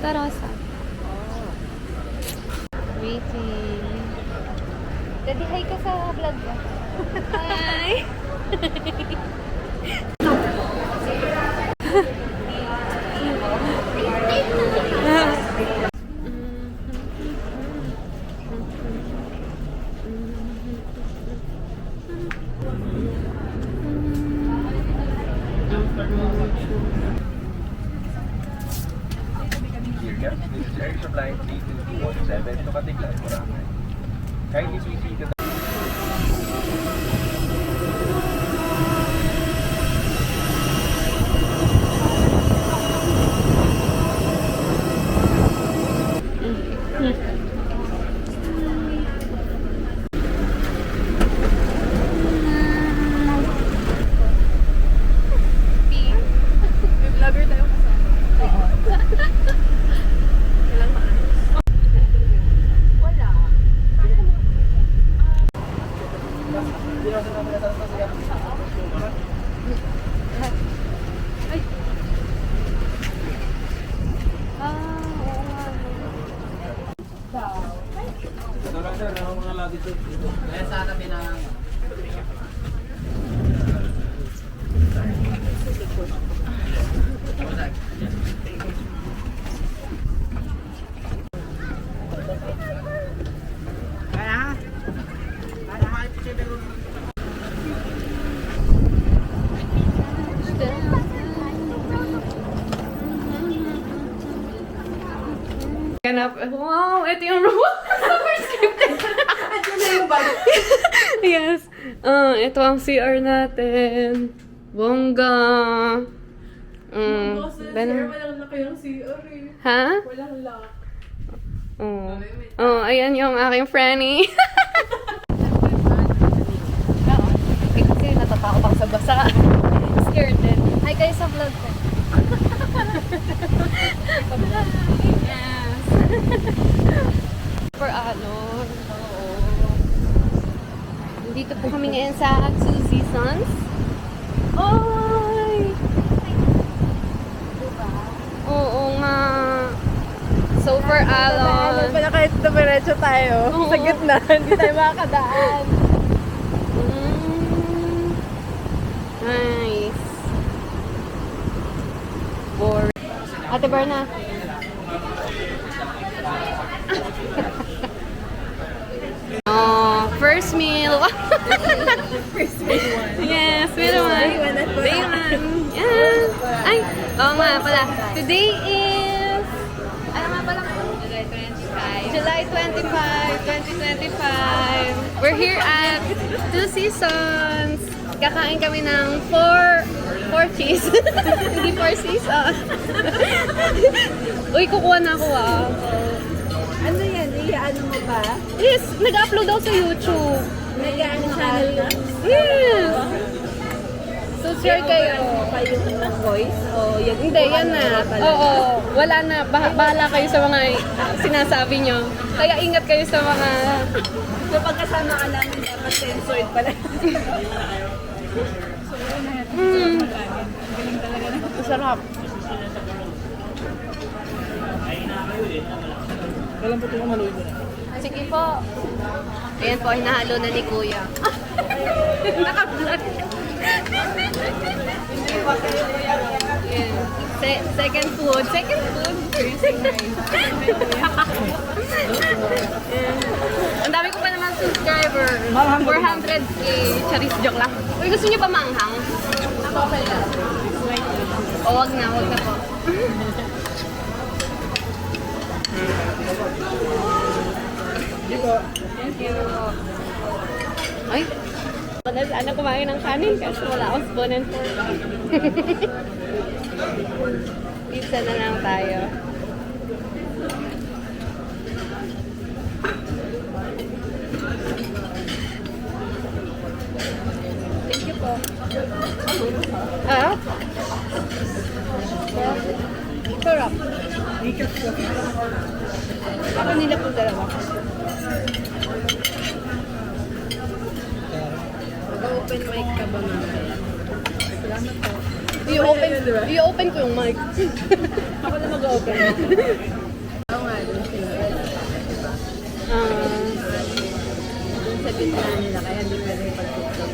Santa Rosa. Waiting. Daddy, hi ka sa vlog ba? Hi! Air Flight 3217 to Katiglan, Boracay. Kindly proceed to the... Vlogger tayo kasama. Wow, ito yung room. Super scripted. Ito na yung bag. Yes. Ito ang CR natin. Bongga. Walang na kayong CR eh. Ha? Walang lock. Ayan yung aking Franny. Kasi natatakot ako sa basa. Scared din. Hi kayo sa vlog ko. Yes. For Alon. Oo. Dito po kami ngayon sa Two Seasons. Oy! Oo nga. So for Alon. Pala kahit dumiretso tayo. Oo. Sa gitna, hindi tayo makakadaan. Nice. Boring. Ate Berna. First meal. First one. Yes, meron one. Day one. Yeah. Ay, oo nga pala. Today is... Ano nga pala ngayon? July 25, 2025. We're here at Two Seasons. Kakain kami ng four cheese. Hindi 4 seasons. Uy, kukuha na ako ah. Ano yan? Ano mo ba? Yes, nag-upload daw sa YouTube. Nag-ano channel ka? Yes. So, share kayo. Pa yung voice? O yan? Hindi, yan na. Oo, wala na. Bahala kayo sa mga sinasabi nyo. Kaya ingat kayo sa mga... So pagkasama ka namin, dapat censored pala. Sarap. Walang po itong maluin mo. Sige po. Ayan po, hinahalo na ni Kuya. Naka-vlog. Yeah. Second food. Second food. Ang dami ko pa naman subscriber. 400k. Charis, joke lang. Uy, gusto niyo pa manghang? O, wag na po. Thank you. Ay, sana kumain ng kanin kasi wala akong spoon and fork. Pizza na lang tayo. Thank you po. Ah? Sarap. Ako nila po dalawa. Mag-open mic ka ba mamaya? Salamat po. I-open ko yung mic. Ako na mag-open. Oo nga, doon sila. Doon sa gitna nila, kaya hindi pwede pag-tuktok.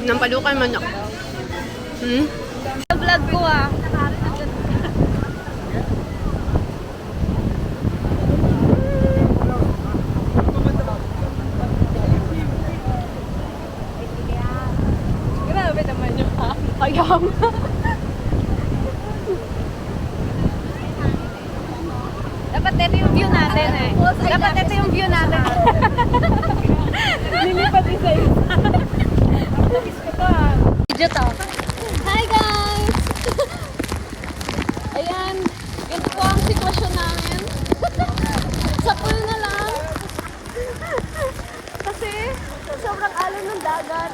Nampalukan man ako. Sa vlog ko ah. Grabe naman yung Ayam. Dapat ito yung view natin eh. Dapat ito yung view natin. Lilipat isa-isa. Video to. Hi guys! Ayan, ganito po ang sitwasyon namin. Sa pool na lang. Kasi sobrang alon ng dagat.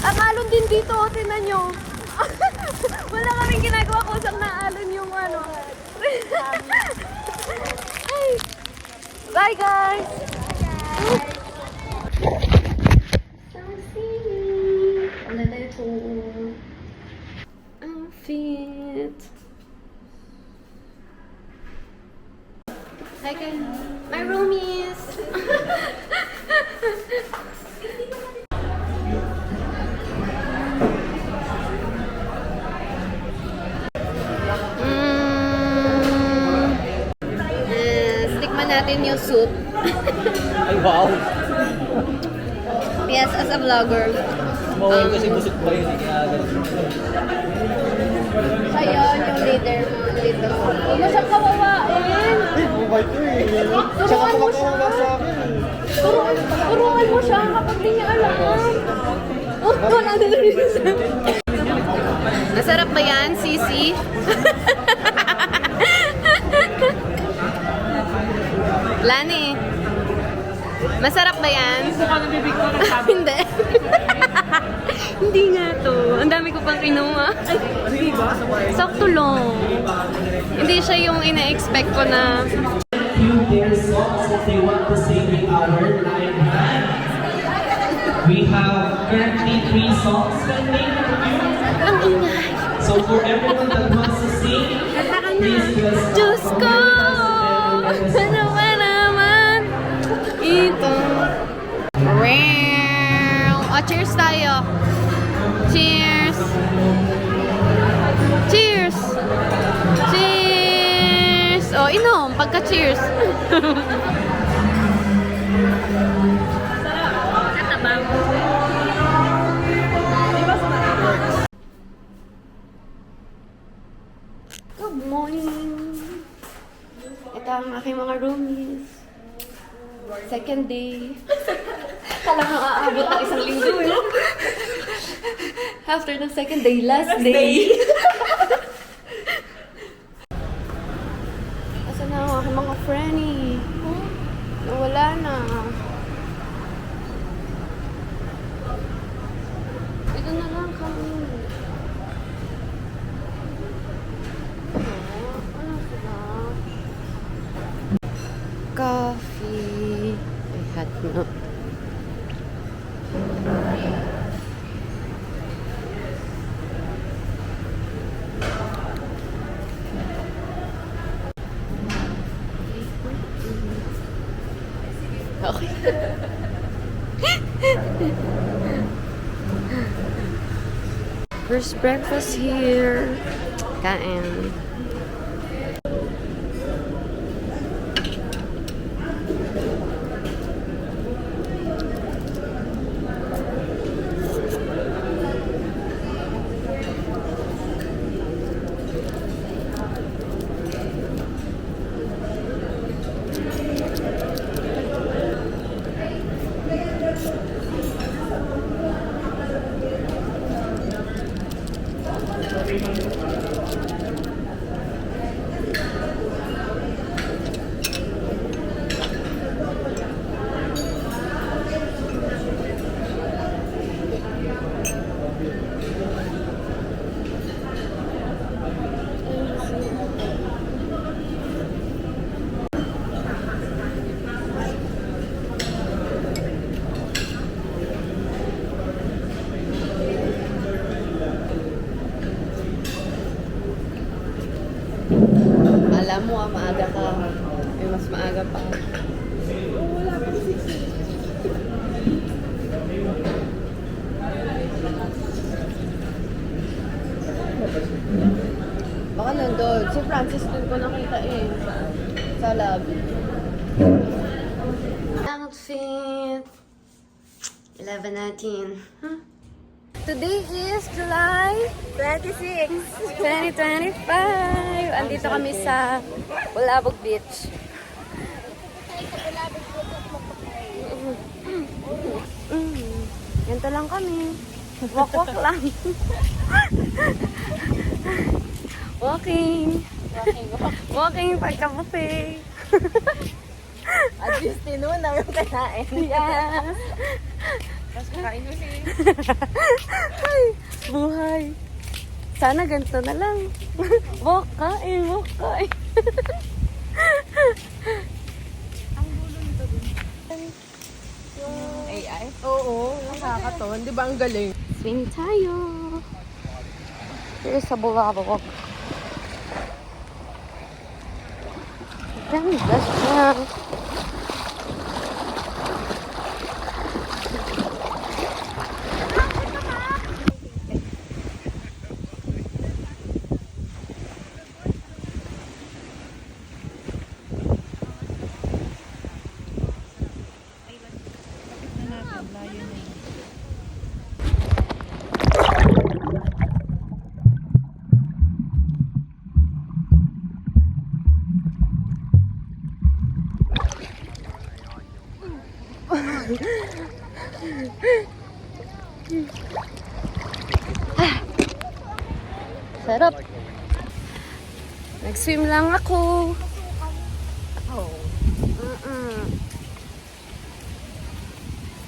Ang alon din dito, tingnan nyo. Wala kaming ginagawa kung saan naalon yung ano. Hi! Bye guys! Wala tayo po. Outfit. Hi guys. My roomies. Tikman natin yung soup. Ay, wow! Yes, as a vlogger. Mawal kasi busog pa yun. Siya yun, yung leader mo dito. Huwag mo siyang kawawain. Mabait ko eh. Turuan mo siya. Turuan mo siya kapag di niya alam. Oh, wala na rin siya. Masarap ba yan, Sisi? Lani, masarap ba yan? Hindi. Hindi nga to. Ang dami ko pang kinuha. Sakto lang. Hindi siya yung ina-expect ko na. Few their songs if they want to sing with our live band. We have currently 3 songs pending for you. Ang ingay. So for everyone that wants to sing, please just Diyos ko! Ano ba naman? Ito. Oh, cheers tayo. Cheers! Cheers! Cheers! Oh, inom. Pagka-cheers. Katabang. Good morning! Ito ang aking mga roomies. Second day. Kala mo aabot ng isang linggo eh. After ng second day, last day. Asa na ang aking mga frenny? Nawala na. Ito na lang kami. Ano sila? Coffee. I had no. Okay. First breakfast here. Kain. mo, maaga ka. May mas maaga pa. Baka nandun. Si Francis dun ko nakita eh. Sa lab. Outfit. 11 natin. Huh? Today is July 26, 2025. Andito kami sa Ulabog Beach. Ganito lang kami. Walk-walk lang. Walking. Walking pagka-buffet. At least tinuna yung kanain. Yes. Tapos kakain ulit. Ay, buhay. Sana ganito na lang. Walk kain, walk kain. AI? Oo, nakakaton. Di ba ang galing? Swing tayo. Here's sa Bulabog. Ganda siya. Sarap. Nag-swim lang ako. Oh.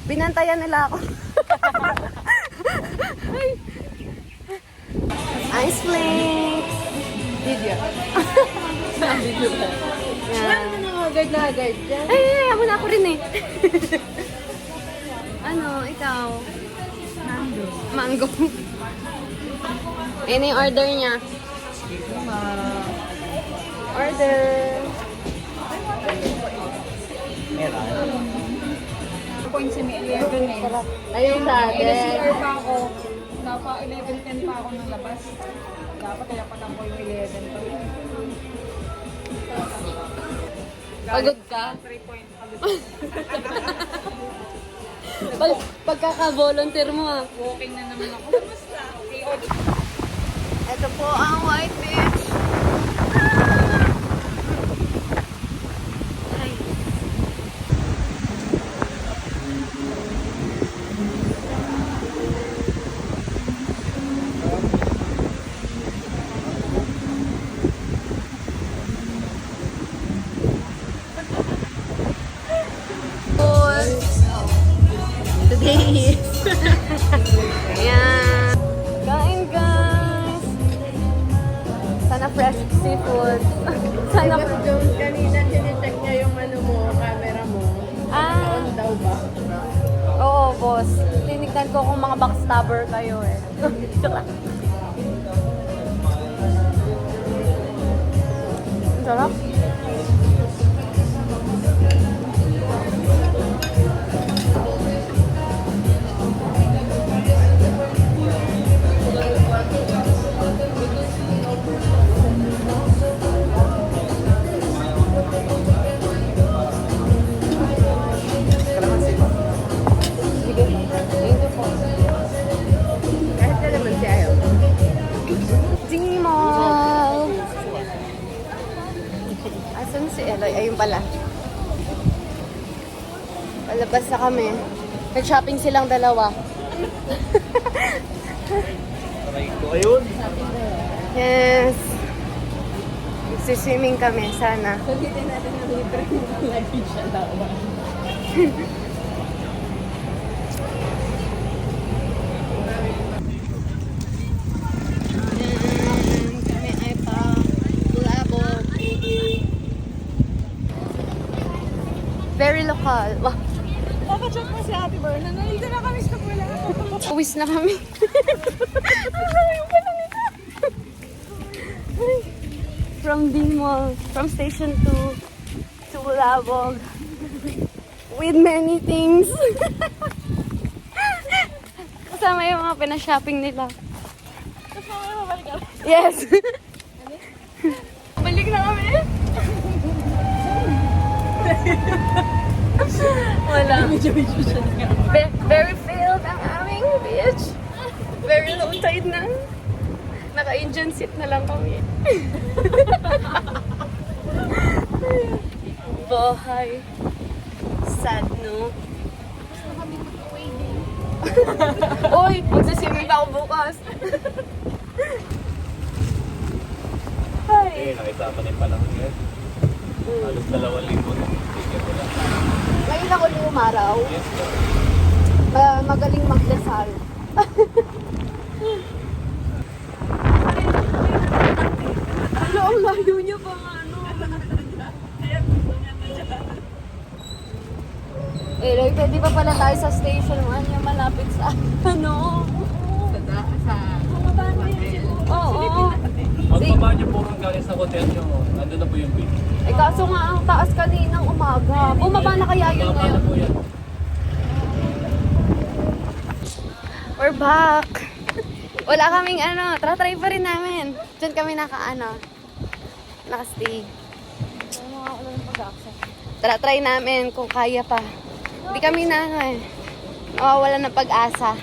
Binantayan nila ako. Ice flakes. Video. Video ka. Yeah. Ano na agad na agad dyan? Ay, ako na ako rin eh. Ano, ikaw? Nando. Mango. Ano yung order niya? Order. Point sa may 11 eh. Ayun sa akin. CR pa ako. Napa 11:10 pa ako ng labas. Dapat kaya pa lang ko yung 11 pa. Pagod ka? 3 point pagod. Pagkaka-volunteer mo ah. Walking na naman ako. Basta. Ito po ang White Beach. Ay. Today is Ayan. Kain guys. Sana fresh seafood. Sana Jones, kanina chinecheck niya yung ano mo, camera mo. On daw ba? Oo, boss. Tinignan ko kung mga backstabber kayo eh. Ang sarap. Sige. Thank you po. Kahit na naman siya ayaw. Tingmol! Asan si Eloy? Ayun pala. Palabas na kami. Nag-shopping silang dalawa. Ayun. Yes. Swimming kami, sana. Sabitin natin na libre lagi siya daw. Kami ay pa Bulabog. Very local. Wow. Papachok mo si Ate Berna. Nandito na kami sa Bulabog. Uwis na kami. Ang layo pa lang ito. Ay. from D Mall, from Station 2 to Labog. With many things. Kasama yung mga pinashopping nila. Yes. Balik na kami. Wala. Very failed ang aming beach. Very low tide na. Naka-engine seat na lang kami. Bahay. Sad, no? Uy, magsiswimming pa ako bukas. Hi. Nakisama ni palang yan. Halos 2,000 na ticket nila. Ngayon ako lumaraw. Yes, sir. Magaling magdasal. Ano, ang layo niya pa nga, ano? Eh, pwede pa pala tayo sa station 1 yung malapit sa ano? Sa Oo. Pagbaba niyo po kung galing sa hotel niyo, nandun na po yung beach. Eh kaso nga ang taas kaninang umaga. Bumaba na kaya yun Baba na ngayon? po yan. We're back. Wala kaming ano, try pa rin namin. Diyan kami nakastay. Ano nga ako ng pag-access? Try namin kung kaya pa. Hindi kami nawawala ng pag-asa.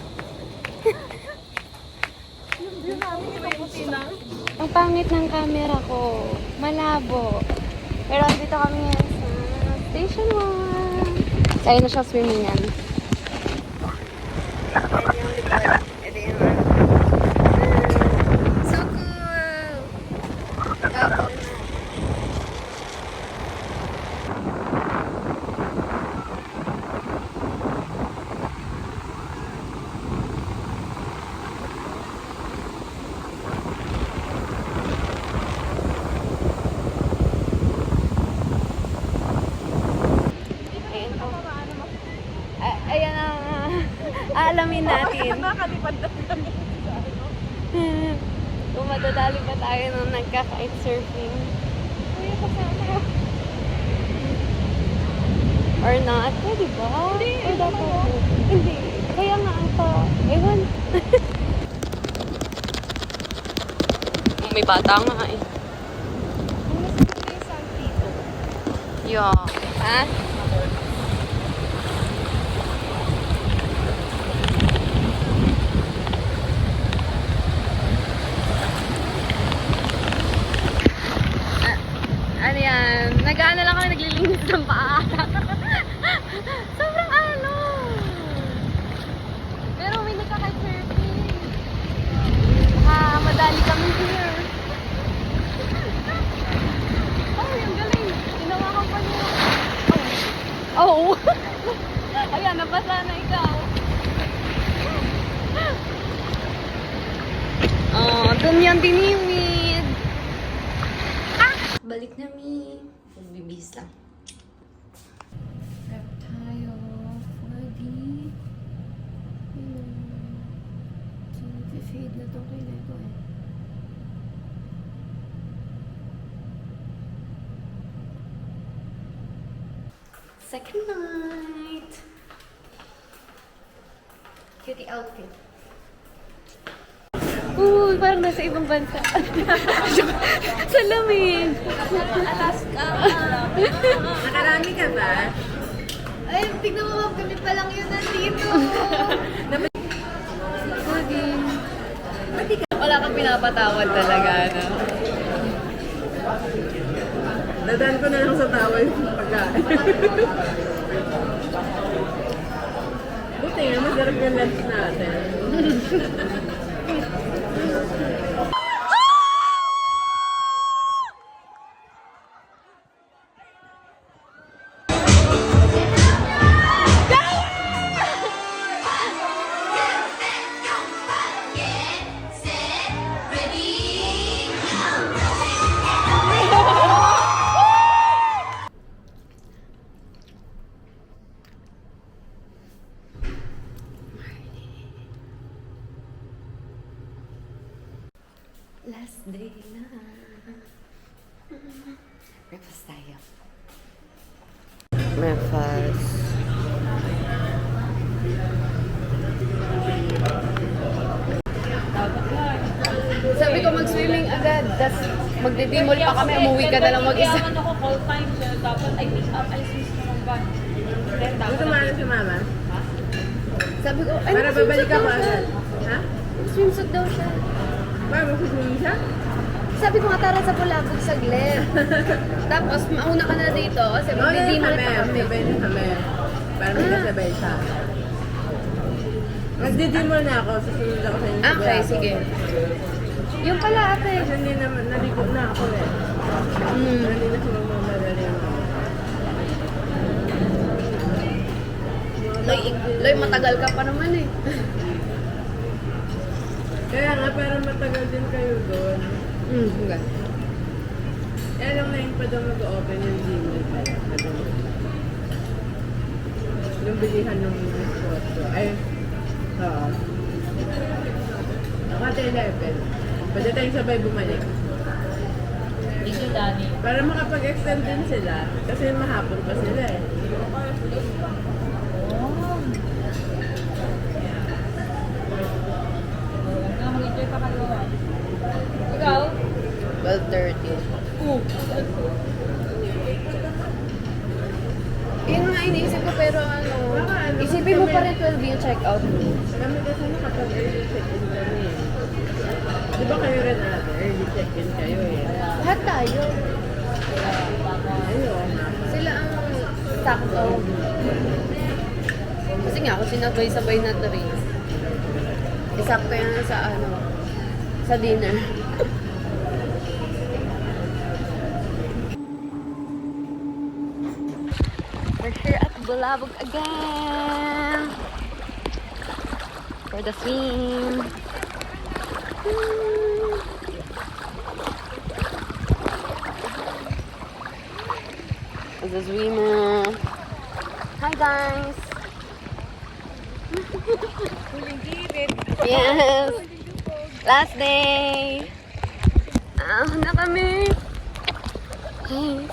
Ang pangit ng camera ko. Malabo. Pero dito kami ngayon sa Station 1. Kaya na siya swimmingan. Ayan yung likod. Ito yung so cool! Couple na. Ayan po. Ayan ang aalamin natin. Kung madadali pa tayo nung nagka-kitesurfing. Or not? Pwede ba? Hindi. Or dapat? Hindi. Kaya nga ata. Ewan. May bata nga eh. Yeah. Ha? Ano yan? Nag-ano lang kami, naglilinis ng paa. Sobrang ano. Pero may nagka-kitesurfing. Madali kami here. Oh, yung galing. Tinawakan pa niya. Oh. Ayan, nabasa na ikaw. Oh, dun yan dinimid. Balik na mi. Bibis lang. Prep tayo for the fade na to kay Lego eh. Second night. Cutie outfit. Parang nasa ibang bansa. Sa lamig. Alaska. Nakarami ka ba? Ay, tignan mo, kami pa lang yun nandito. Wala kang pinapatawad talaga, no? Dadaan ko na lang sa tawa yung pagkain. Buti nga, masarap yung lunch natin. tayo. Breakfast. Sabi ko mag-swimming agad, tas magdidimol pa kami, umuwi ka na lang mag-isa. Kaya ako call time siya, dapat I pick up, I switch na ng van. Then dapat... Gusto mo si mama? Sabi ko, ay, Para babalik ako agad. Ha? swimsuit daw siya. Para magsusunod siya? Sabi ko nga, tara sa Pulabog saglit. Tapos, mauna ka na dito kasi Oo, magdidimol kami. pa kami. Sabay na kami. Para may kasabay siya. Magdidimol na ako. Susunod ako sa inyo. Okay, sige. Yung pala ate. Kasi hindi naman, naligo na ako eh. Hindi na siya magmamadali ako. Loy, matagal ka pa naman eh. Kaya nga, pero matagal din kayo doon. Okay. Eh, alam na yun pa daw mag-open yung Gmail pala. Yung bilihan ng spot ko. Ay, oo. Nakata 11. Pwede tayong sabay bumalik. Thank you, Danny. Para makapag-extend din sila. Kasi mahapon pa sila eh. Mag-enjoy pa kayo. Ikaw? 12:30. Yun nga iniisip ko pero ano, isipin mo pa rin 12 yung check-out mo. Kami kasi nakapag-early check-in kami eh. Di ba kayo rin ate? Early check-in kayo eh. Lahat tayo. Ayun. Sila ang sakto. Kasi nga, kung sinabay-sabay na to rin. Isakto yan sa ano, sa dinner. We're here at Bulabog again for the swim. There's a swimmer. Hi guys. Yes. Last day. Na kami. Guys.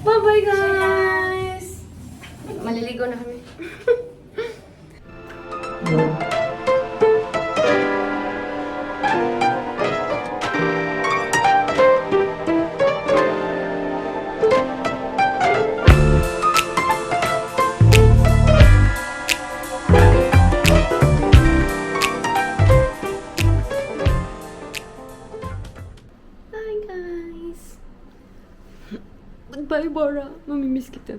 Bye-bye guys! Maliligo na kami. Bye guys! Goodbye, Bora. Mamimiss kita.